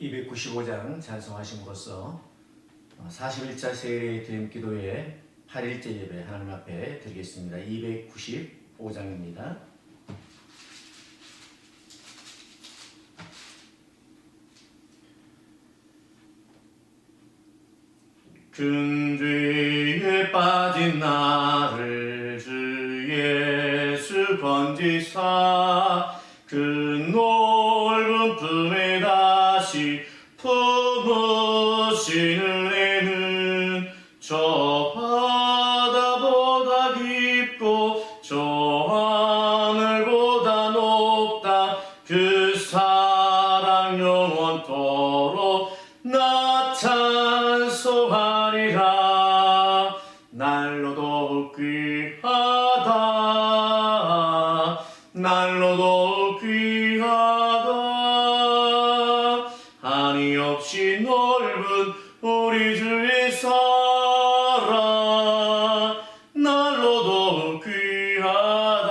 295장 찬송하심으로써 41차 세례 드림기도의 8일째 예배 하나님 앞에 드리겠습니다. 295장입니다. 큰 죄에 빠진 나를 주 예수 건지사 그 넓은 품에 다시 품으신 은혜는 저 바다보다 깊고 저 하늘보다 높다. 그 사랑 영원토록 나 찬송하리라. 날로도 귀하다. 날로도 귀하다. 한이 없이 넓은 우리 주의 사랑 날로도 귀하다.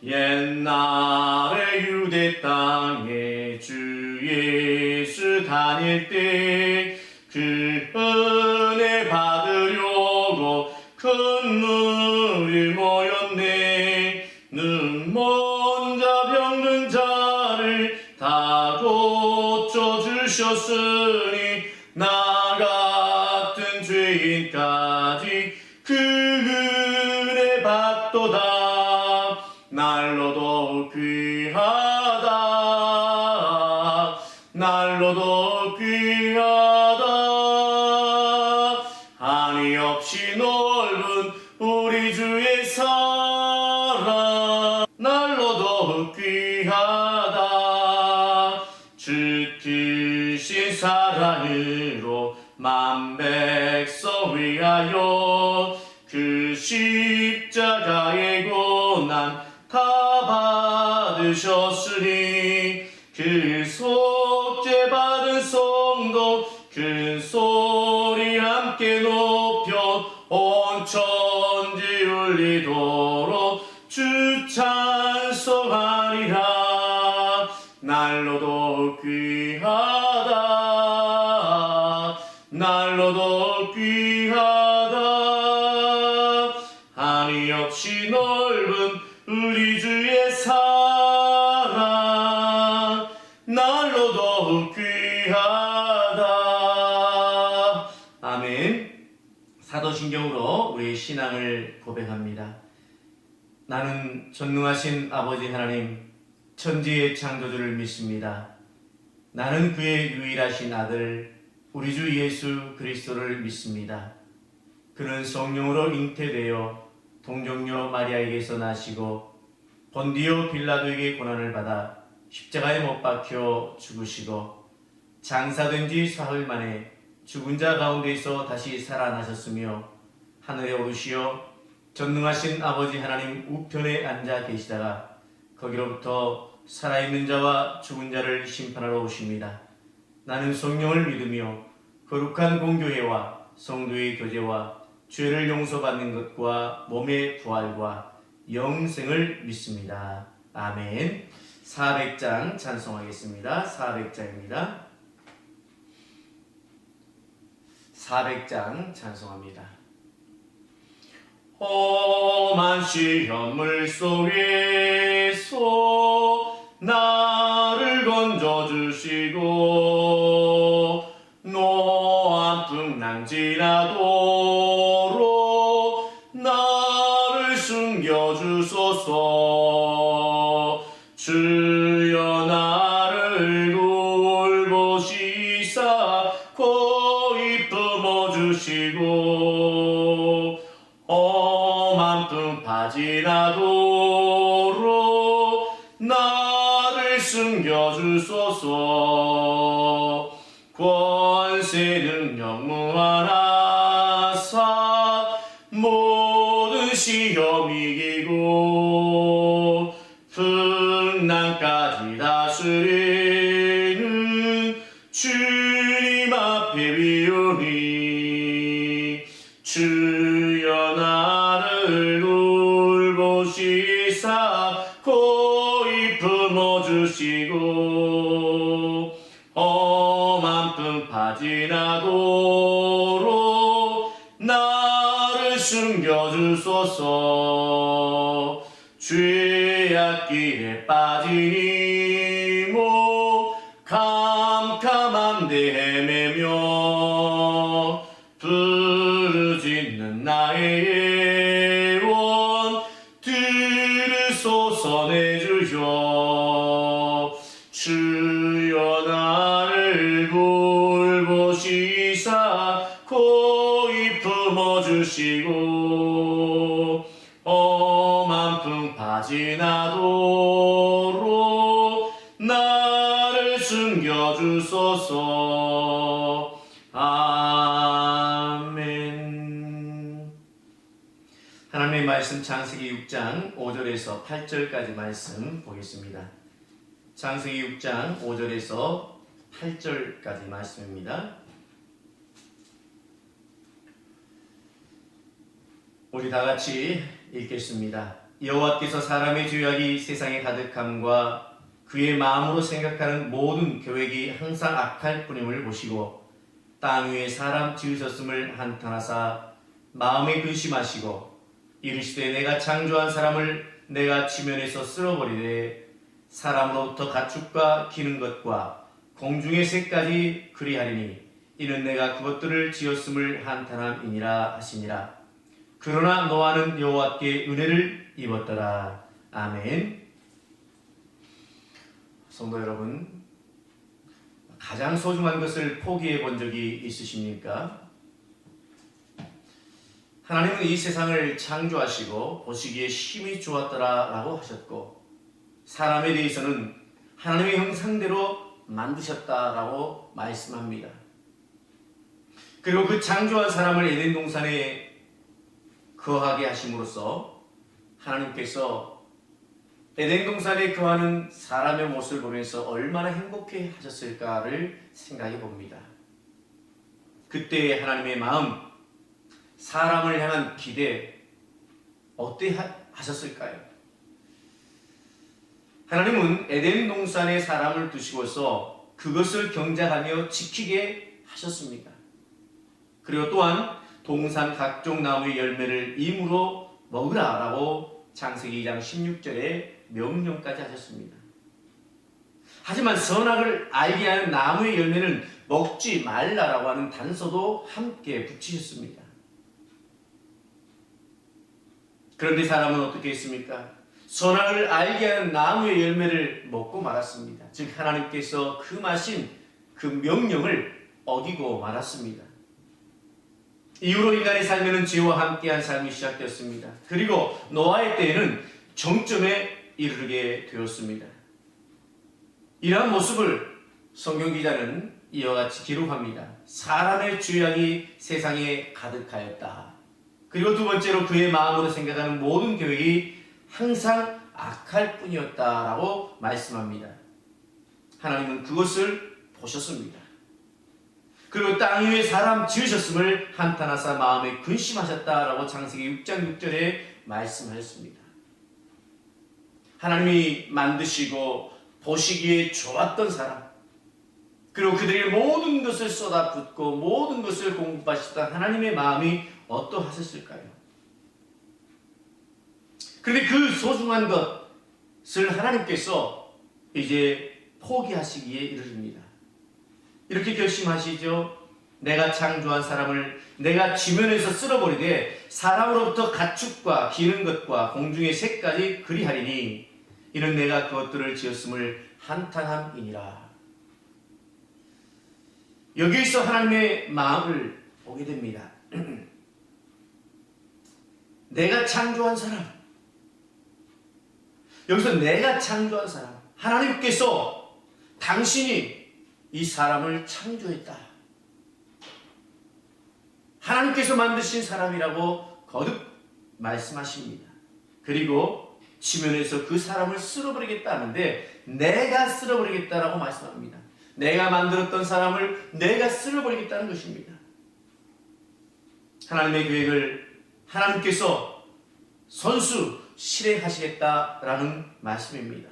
옛날에 유대 땅에 주 예수 다닐 때 그 은혜 받으려고 큰 물이 모였네. 눈먼자 병든 자를 다 고쳐주셨으니 나 같은 죄인까지 그 은혜 받도다. 날로도 귀하다. 날로도 귀하다. 한이 없이 넓은 우리 주의 사랑 날로도 귀하다. 주 크신 사랑으로 만 백성 위하여 그 십자가의 고난 다 받으셨으니 그 속죄 받은 성도 큰 소리 함께 높여 온 천지 울리도록 주 찬송하리라. 날로도 귀하다. 날로도 귀하다. 한이 없이 넓은 우리 주의 사랑 날로도 귀하다. 아멘. 사도신경으로 우리의 신앙을 고백합니다. 나는 전능하신 아버지 하나님 천지의 창조주를 믿습니다. 나는 그의 유일하신 아들 우리 주 예수 그리스도를 믿습니다. 그는 성령으로 잉태되어 동정녀 마리아에게서 나시고 본디오 빌라도에게 고난을 받아 십자가에 못 박혀 죽으시고 장사된 지 사흘 만에 죽은 자 가운데서 다시 살아나셨으며 하늘에 오르시어 전능하신 아버지 하나님 우편에 앉아 계시다가 거기로부터 살아있는 자와 죽은 자를 심판하러 오십니다. 나는 성령을 믿으며 거룩한 공교회와 성도의 교제와 죄를 용서받는 것과 몸의 부활과 영생을 믿습니다. 아멘. 400장 찬송하겠습니다. 400장입니다. 400장 찬송합니다. 험한 시험물 속에서 나를 건져주시고 노한 풍랑 지나도록 나를 숨겨주소서. 주여 나를 돌보시사 고이 품어주시고 험한 풍파 지나도록 나를 숨겨주소서. 권세 능력 무한하사 모든 시험 이기고 풍랑까지 다스리는 주님 앞에 비우니 주여 나를 돌보시사 고이 품어주시고 빠지나도록 나를 숨겨주소서. 죄악길에 빠지니 모 캄캄한 데 헤매며 부르짖는 나의 예원 들으소서 내 주여. 주여 나를 돌보시사 고이 품어주시고 험한 풍 빠지나도록 나를 숨겨주소서. 아멘. 하나님의 말씀 창세기 6장 5절에서 8절까지 말씀 보겠습니다. 창세기 6장 5절에서 8절까지 말씀입니다. 우리 다 같이 읽겠습니다. 여호와께서 사람의 죄악이 세상에 가득함과 그의 마음으로 생각하는 모든 계획이 항상 악할 뿐임을 보시고 땅 위에 사람 지으셨음을 한탄하사 마음에 근심하시고 이르시되 내가 창조한 사람을 내가 지면에서 쓸어버리되 사람으로부터 가축과 기는 것과 공중의 새까지 그리하리니 이는 내가 그것들을 지었음을 한탄함이니라 하시니라. 그러나 노아는 여호와께 은혜를 입었더라. 아멘. 성도 여러분, 가장 소중한 것을 포기해 본 적이 있으십니까? 하나님은 이 세상을 창조하시고 보시기에 심히 좋았더라 라고 하셨고 사람에 대해서는 하나님의 형상대로 만드셨다라고 말씀합니다. 그리고 그 창조한 사람을 에덴 동산에 거하게 하심으로써 하나님께서 에덴 동산에 거하는 사람의 모습을 보면서 얼마나 행복해 하셨을까를 생각해 봅니다. 그때의 하나님의 마음, 사람을 향한 기대 어때 하셨을까요? 하나님은 에덴 동산에 사람을 두시고서 그것을 경작하며 지키게 하셨습니다. 그리고 또한 동산 각종 나무의 열매를 임으로 먹으라라고 창세기 2장 16절에 명령까지 하셨습니다. 하지만 선악을 알게 하는 나무의 열매는 먹지 말라라고 하는 단서도 함께 붙이셨습니다. 그런데 사람은 어떻게 했습니까? 선악을 알게 하는 나무의 열매를 먹고 말았습니다. 즉 하나님께서 금하신 그 명령을 어기고 말았습니다. 이후로 인간의 삶에는 죄와 함께한 삶이 시작되었습니다. 그리고 노아의 때에는 정점에 이르게 되었습니다. 이러한 모습을 성경 기자는 이와 같이 기록합니다. 사람의 죄악이 세상에 가득하였다. 그리고 두 번째로 그의 마음으로 생각하는 모든 계획이 항상 악할 뿐이었다라고 말씀합니다. 하나님은 그것을 보셨습니다. 그리고 땅 위에 사람 지으셨음을 한탄하사 마음에 근심하셨다라고 창세기 6장 6절에 말씀하셨습니다. 하나님이 만드시고 보시기에 좋았던 사람, 그리고 그들의 모든 것을 쏟아붓고 모든 것을 공급하시던 하나님의 마음이 어떠하셨을까요? 그런데 그 소중한 것을 하나님께서 이제 포기하시기에 이르릅니다. 이렇게 결심하시죠. 내가 창조한 사람을 내가 지면에서 쓸어버리되 사람으로부터 가축과 기는 것과 공중의 새까지 그리하리니 이는 내가 그것들을 지었음을 한탄함이니라. 여기에서 하나님의 마음을 보게 됩니다. 내가 창조한 사람, 여기서 내가 창조한 사람, 하나님께서 당신이 이 사람을 창조했다. 하나님께서 만드신 사람이라고 거듭 말씀하십니다. 그리고 지면에서 그 사람을 쓸어버리겠다는데 내가 쓸어버리겠다라고 말씀합니다. 내가 만들었던 사람을 내가 쓸어버리겠다는 것입니다. 하나님의 계획을 하나님께서 선수 실행하시겠다라는 말씀입니다.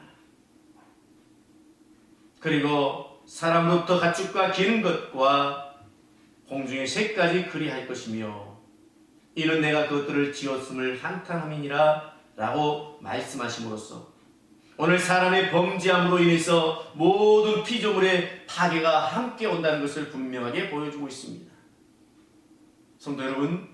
그리고 사람으로부터 가축과 기는 것과 공중의 새까지 그리할 것이며 이는 내가 그것들을 지었음을 한탄함이니라 라고 말씀하심으로써 오늘 사람의 범죄함으로 인해서 모든 피조물의 파괴가 함께 온다는 것을 분명하게 보여주고 있습니다. 성도 여러분,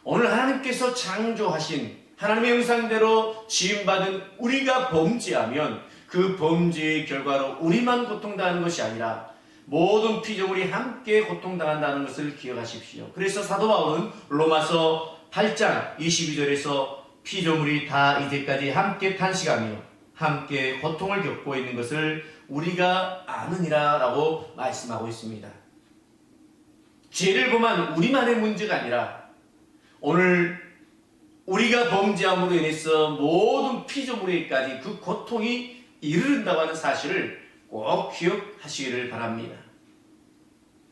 오늘 하나님께서 창조하신 하나님의 형상대로 지음받은 우리가 범죄하면 그 범죄의 결과로 우리만 고통당하는 것이 아니라 모든 피조물이 함께 고통당한다는 것을 기억하십시오. 그래서 사도 바울은 로마서 8장 22절에서 피조물이 다 이제까지 함께 탄식하며 함께 고통을 겪고 있는 것을 우리가 아느니라 라고 말씀하고 있습니다. 죄를 범한 우리만의 문제가 아니라 오늘 우리가 범죄함으로 인해서 모든 피조물에게까지 그 고통이 이르른다고 하는 사실을 꼭 기억하시기를 바랍니다.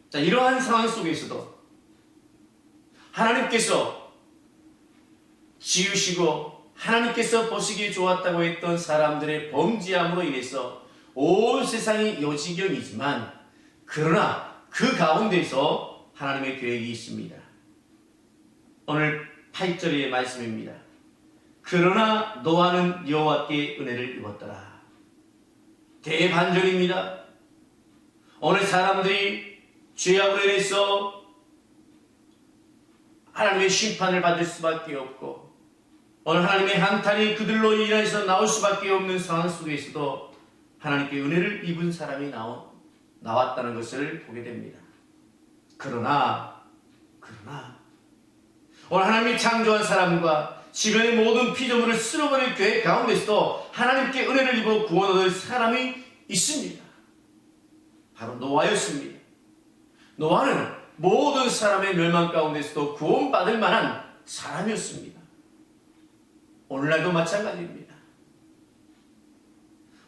자, 이러한 상황 속에서도 하나님께서 지으시고 하나님께서 보시기에 좋았다고 했던 사람들의 범죄함으로 인해서 온 세상이 요지경이지만 그러나 그 가운데서 하나님의 계획이 있습니다. 오늘 8절의 말씀입니다. 그러나 노아는 여호와께 은혜를 입었더라. 대반전입니다. 오늘 사람들이 죄악으로 인해서 하나님의 심판을 받을 수밖에 없고 오늘 하나님의 한탄이 그들로 인해서 나올 수밖에 없는 상황 속에서도 하나님께 은혜를 입은 사람이 나왔다는 것을 보게 됩니다. 그러나 오늘 하나님이 창조한 사람과 지면의 모든 피조물을 쓸어버릴 계획 가운데서도 하나님께 은혜를 입어 구원 얻을 사람이 있습니다. 바로 노아였습니다. 노아는 모든 사람의 멸망 가운데서도 구원받을 만한 사람이었습니다. 오늘날도 마찬가지입니다.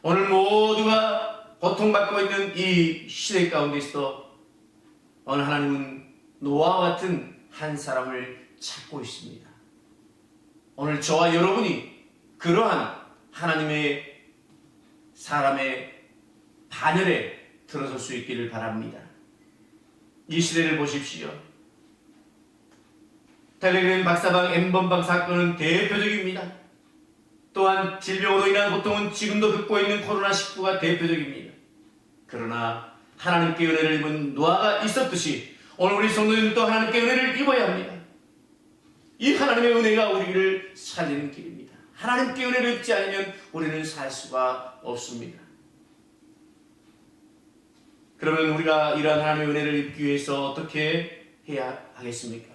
오늘 모두가 고통받고 있는 이 시대 가운데서도 오늘 하나님은 노아와 같은 한 사람을 찾고 있습니다. 오늘 저와 여러분이 그러한 하나님의 사람의 반열에 들어설 수 있기를 바랍니다. 이 시대를 보십시오. 텔레그램 박사방 N번방 사건은 대표적입니다. 또한 질병으로 인한 고통은 지금도 겪고 있는 코로나19가 대표적입니다. 그러나 하나님께 은혜를 입은 노아가 있었듯이 오늘 우리 성도님도 하나님께 은혜를 입어야 합니다. 이 하나님의 은혜가 우리를 살리는 길입니다. 하나님께 은혜를 입지 않으면 우리는 살 수가 없습니다. 그러면 우리가 이러한 하나님의 은혜를 입기 위해서 어떻게 해야 하겠습니까?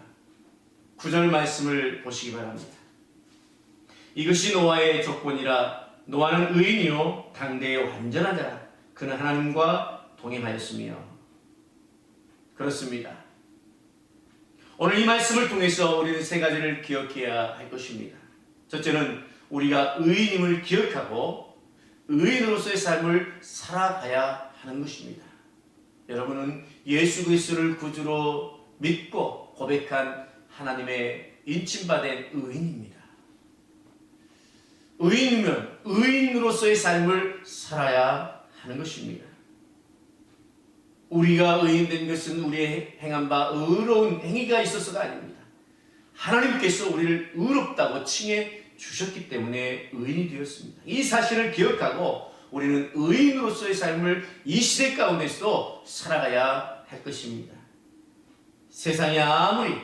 9절 말씀을 보시기 바랍니다. 이것이 노아의 조건이라 노아는 의인이요 당대의 완전한 자라 그는 하나님과 동행하였으며. 그렇습니다. 오늘 이 말씀을 통해서 우리는 세 가지를 기억해야 할 것입니다. 첫째는 우리가 의인임을 기억하고 의인으로서의 삶을 살아가야 하는 것입니다. 여러분은 예수 그리스도를 구주로 믿고 고백한 하나님의 인침받은 의인입니다. 의인이면 의인으로서의 삶을 살아야 하는 것입니다. 우리가 의인된 것은 우리의 행한 바 의로운 행위가 있어서가 아닙니다. 하나님께서 우리를 의롭다고 칭해 주셨기 때문에 의인이 되었습니다. 이 사실을 기억하고 우리는 의인으로서의 삶을 이 시대 가운데서도 살아가야 할 것입니다. 세상이 아무리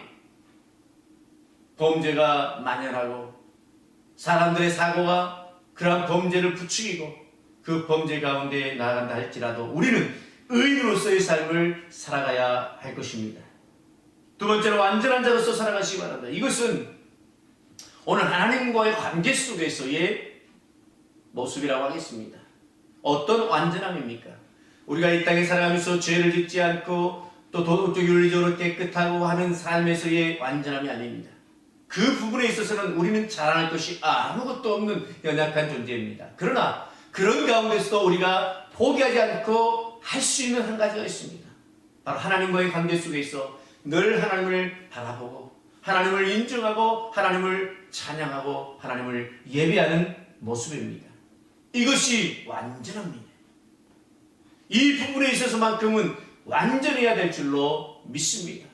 범죄가 만연하고 사람들의 사고가 그러한 범죄를 부추기고 그 범죄 가운데 나아간다 할지라도 우리는 의인으로서의 삶을 살아가야 할 것입니다. 두 번째로 완전한 자로서 살아가시기 바랍니다. 이것은 오늘 하나님과의 관계 속에서의 모습이라고 하겠습니다. 어떤 완전함입니까? 우리가 이 땅에 살아가면서 죄를 짓지 않고 또 도덕적 윤리적으로 깨끗하고 하는 삶에서의 완전함이 아닙니다. 그 부분에 있어서는 우리는 자랑할 것이 아무것도 없는 연약한 존재입니다. 그러나 그런 가운데서도 우리가 포기하지 않고 할 수 있는 한 가지가 있습니다. 바로 하나님과의 관계 속에서 늘 하나님을 바라보고 하나님을 인정하고 하나님을 찬양하고 하나님을 예배하는 모습입니다. 이것이 완전합니다. 이 부분에 있어서만큼은 완전해야 될 줄로 믿습니다.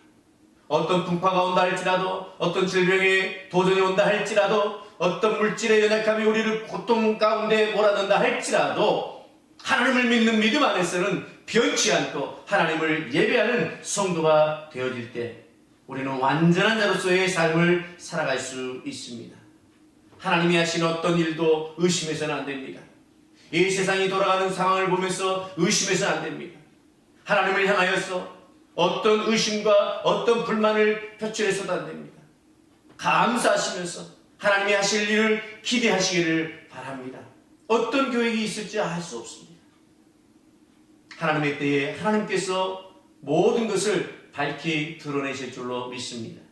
어떤 풍파가 온다 할지라도, 어떤 질병에 도전이 온다 할지라도, 어떤 물질의 연약함이 우리를 고통 가운데 몰아넣는다 할지라도 하나님을 믿는 믿음 안에서는 변치 않고 하나님을 예배하는 성도가 되어질 때 우리는 완전한 자로서의 삶을 살아갈 수 있습니다. 하나님이 하신 어떤 일도 의심해서는 안 됩니다. 이 세상이 돌아가는 상황을 보면서 의심해서는 안 됩니다. 하나님을 향하여서 어떤 의심과 어떤 불만을 표출해서도 안 됩니다. 감사하시면서 하나님이 하실 일을 기대하시기를 바랍니다. 어떤 계획이 있을지 알 수 없습니다. 하나님의 때에 하나님께서 모든 것을 밝히 드러내실 줄로 믿습니다.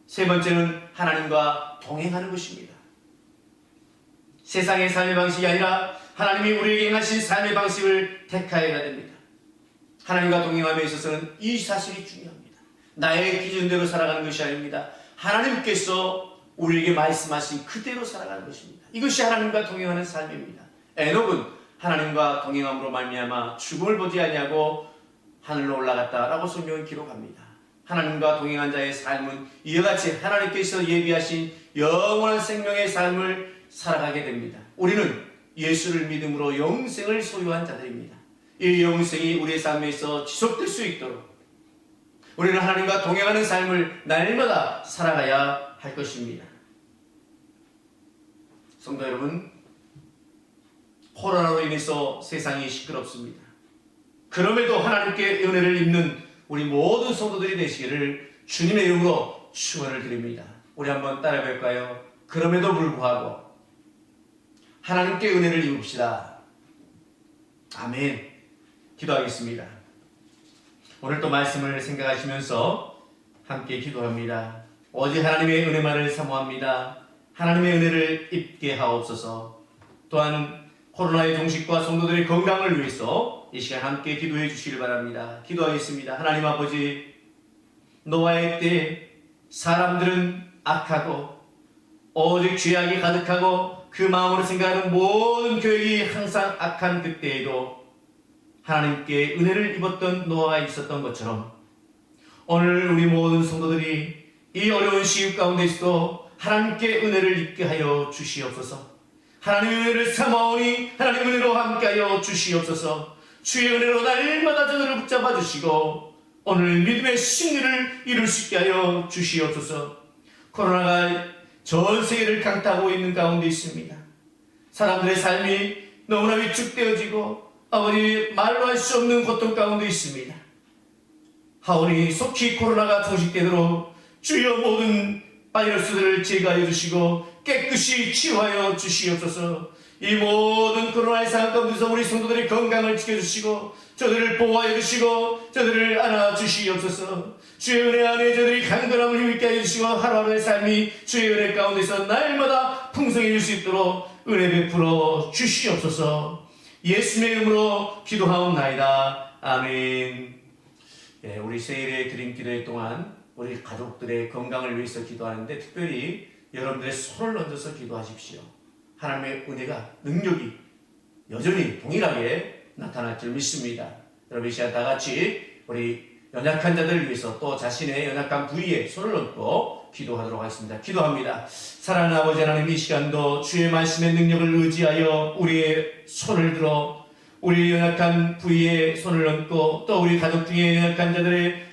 세 번째는 하나님과 동행하는 것입니다. 세상의 삶의 방식이 아니라 하나님이 우리에게 행하신 삶의 방식을 택하여야 됩니다. 하나님과 동행함에 있어서는 이 사실이 중요합니다. 나의 기준대로 살아가는 것이 아닙니다. 하나님께서 우리에게 말씀하신 그대로 살아가는 것입니다. 이것이 하나님과 동행하는 삶입니다. 에녹은 하나님과 동행함으로 말미암아 죽음을 보지 아니하고 하늘로 올라갔다라고 성경은 기록합니다. 하나님과 동행한 자의 삶은 이와 같이 하나님께서 예비하신 영원한 생명의 삶을 살아가게 됩니다. 우리는 예수를 믿음으로 영생을 소유한 자들입니다. 이 영생이 우리의 삶에서 지속될 수 있도록 우리는 하나님과 동행하는 삶을 날마다 살아가야 할 것입니다. 성도 여러분, 코로나로 인해서 세상이 시끄럽습니다. 그럼에도 하나님께 은혜를 입는 우리 모든 성도들이 되시기를 주님의 이름으로 축원을 드립니다. 우리 한번 따라해 볼까요? 그럼에도 불구하고 하나님께 은혜를 입읍시다. 아멘. 기도하겠습니다. 오늘 또 말씀을 생각하시면서 함께 기도합니다. 오직 하나님의 은혜만을 사모합니다. 하나님의 은혜를 입게 하옵소서. 또한 코로나의 종식과 성도들의 건강을 위해서 이 시간 함께 기도해 주시길 바랍니다. 기도하겠습니다. 하나님 아버지, 노아의 때 사람들은 악하고 오직 죄악이 가득하고 그 마음으로 생각하는 모든 계획이 항상 악한 그때에도 하나님께 은혜를 입었던 노아가 있었던 것처럼 오늘 우리 모든 성도들이 이 어려운 시국 가운데서도 하나님께 은혜를 입게 하여 주시옵소서. 하나님의 은혜를 사모하오니 하나님의 은혜로 함께하여 주시옵소서. 주의 은혜로 날마다 저들을 붙잡아 주시고 오늘 믿음의 승리를 이룰 수 있게 하여 주시옵소서. 코로나가 전 세계를 강타하고 있는 가운데 있습니다. 사람들의 삶이 너무나 위축되어지고 아버지 말로 할 수 없는 고통 가운데 있습니다. 하오니 속히 코로나가 종식되도록 주여 모든 바이러스들을 제거하여 주시고 깨끗이 치유하여 주시옵소서. 이 모든 코로나의 상황 가운데서 우리 성도들의 건강을 지켜주시고 저들을 보호하여 주시고 저들을 안아주시옵소서. 주의 은혜 안에 저들이 강건함을 힘있게 하여 주시고 하루하루의 삶이 주의 은혜 가운데서 날마다 풍성해질 수 있도록 은혜 베풀어 주시옵소서. 예수님의 이름으로 기도하옵나이다. 아멘. 예, 우리 세일의 드림 기도회 동안 우리 가족들의 건강을 위해서 기도하는데 특별히 여러분들의 손을 얹어서 기도하십시오. 하나님의 은혜가 능력이 여전히 동일하게 나타날 줄 믿습니다. 여러분 이 시간 다 같이 우리 연약한 자들을 위해서 또 자신의 연약한 부위에 손을 얹고 기도하도록 하겠습니다. 기도합니다. 사랑하는 아버지 하나님, 이 시간도 주의 말씀의 능력을 의지하여 우리의 손을 들어 우리 연약한 부위에 손을 얹고 또 우리 가족 중에 연약한 자들의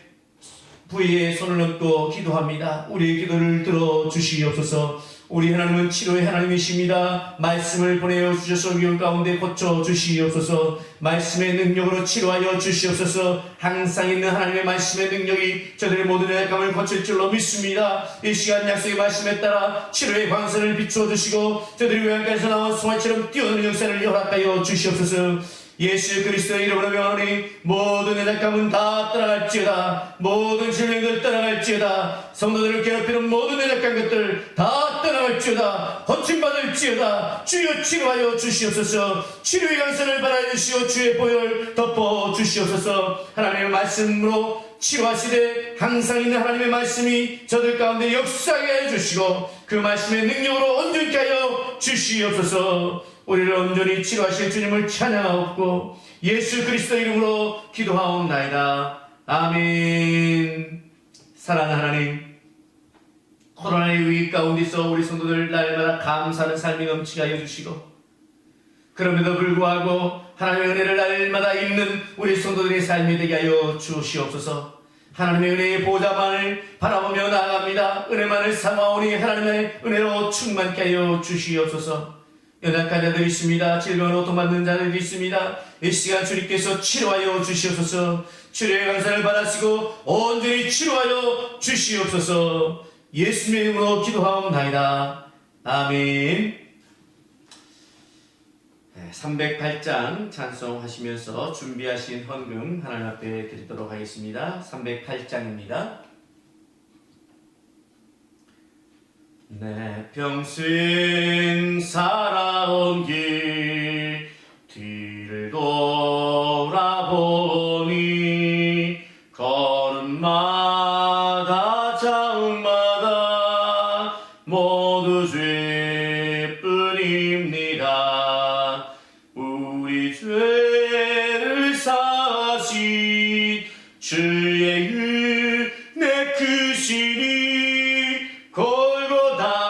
부위에 손을 얹고 기도합니다. 우리의 기도를 들어주시옵소서. 우리 하나님은 치료의 하나님이십니다. 말씀을 보내어 주셔서 위험 가운데 고쳐주시옵소서. 말씀의 능력으로 치료하여 주시옵소서. 항상 있는 하나님의 말씀의 능력이 저들의 모든 연약함을 고칠 줄로 믿습니다. 이 시간 약속의 말씀에 따라 치료의 광선을 비추어 주시고 저들이 외양간에서 나온 송아처럼 뛰어드는 역사를 허락하여 주시옵소서. 예수 그리스도의 이름으로 명하니 모든 연약함은 다 떠나갈지어다. 모든 질병들 떠나갈지어다. 성도들을 괴롭히는 모든 연약한 것들 다 떠나갈지어다. 고침받을지어다. 주여 치료하여 주시옵소서. 치료의 강선을 바라주시오. 주의 보혈 덮어 주시옵소서. 하나님의 말씀으로 치료하시되 항상 있는 하나님의 말씀이 저들 가운데 역사하게 해주시고 그 말씀의 능력으로 온전케 하여 주시옵소서. 우리를 온전히 치료하실 주님을 찬양하옵고 예수 그리스도 이름으로 기도하옵나이다. 아멘. 사랑하는 하나님, 코로나의 위기 가운데서 우리 성도들 날마다 감사하는 삶이 넘치게 하여 주시고, 그럼에도 불구하고 하나님의 은혜를 날마다 입는 우리 성도들의 삶이 되게 하여 주시옵소서. 하나님의 은혜의 보좌만을 바라보며 나아갑니다. 은혜만을 삼아오니 하나님의 은혜로 충만케 하여 주시옵소서. 연약한 자들이 있습니다. 질병으로 고통받는 자들이 있습니다. 이 시간 주님께서 치료하여 주시옵소서. 치료의 강사를 받으시고 온전히 치료하여 주시옵소서. 예수님의 이름으로 기도하옵나이다. 아멘. 308장 찬송하시면서 준비하신 헌금 하나님 앞에 드리도록 하겠습니다. 308장입니다. 내 평생 살아온 길 뒤를 돌아보니 걸음마다 자음마다 모두 죄뿐입니다. 우리 죄를 사하신 주의 은혜 크시니 골고다의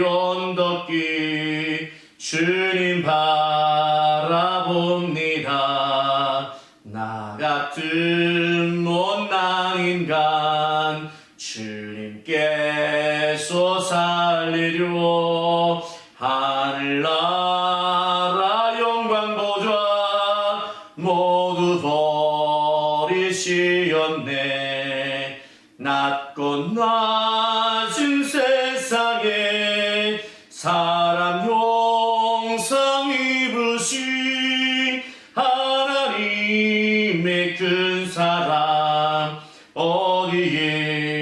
언덕길 주님 바라봅니다. 나 같은 못난 인간 주님께서 살리려 하늘나라 영광 보좌 모두 버리시었네. 낮고 낮은 세상에 사람 형상 입으신 하나님의 큰 사랑 어디에다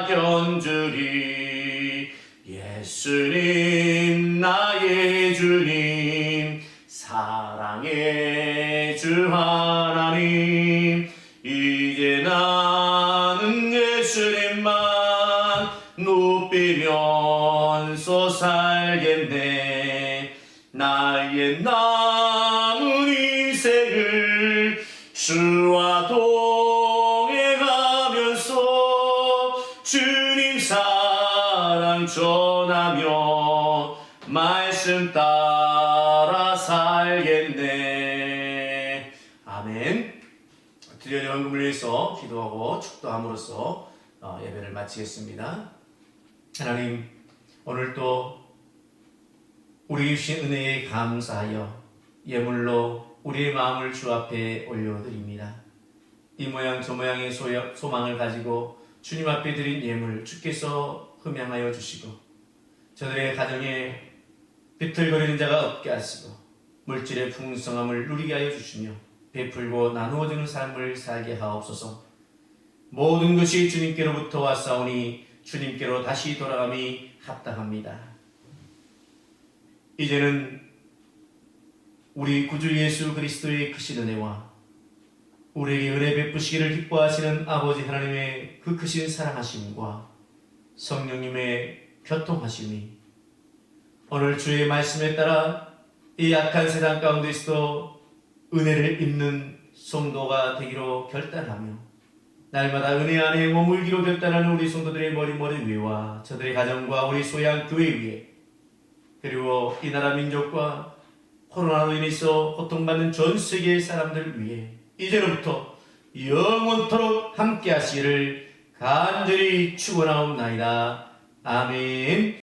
견주리. 예수님 나의 주님 사랑의 주 하나님, 이제 나는 예수님만 높이면서 살겠네. 나의 남은 인생을 주와 동행하면서 주님 사랑 전하며 말씀 따라 살겠네. 아멘. 드려진 헌금을 위해서 기도하고 축도함으로써 예배를 마치겠습니다. 하나님, 오늘 또 우리 주신 은혜에 감사하여 예물로 우리의 마음을 주 앞에 올려드립니다. 이 모양 저 모양의 소망을 가지고 주님 앞에 드린 예물 주께서 흠양하여 주시고, 저들의 가정에 비틀거리는 자가 없게 하시고 물질의 풍성함을 누리게 하여 주시며 베풀고 나누어주는 삶을 살게 하옵소서. 모든 것이 주님께로부터 왔사오니 주님께로 다시 돌아감이 합당합니다. 이제는 우리 구주 예수 그리스도의 크신 은혜와 우리에게 은혜 베푸시기를 기뻐하시는 아버지 하나님의 그 크신 사랑하심과 성령님의 교통하심이 오늘 주의 말씀에 따라 이 악한 세상 가운데서도 은혜를 입는 성도가 되기로 결단하며 날마다 은혜 안에 머물기로 결단하는 우리 성도들의 머리 위와 저들의 가정과 우리 소양 교회 위에, 그리고 이 나라 민족과 코로나로 인해서 고통받는 전 세계의 사람들 위해 이제로부터 영원토록 함께 하시기를 간절히 축원하옵나이다. 아멘.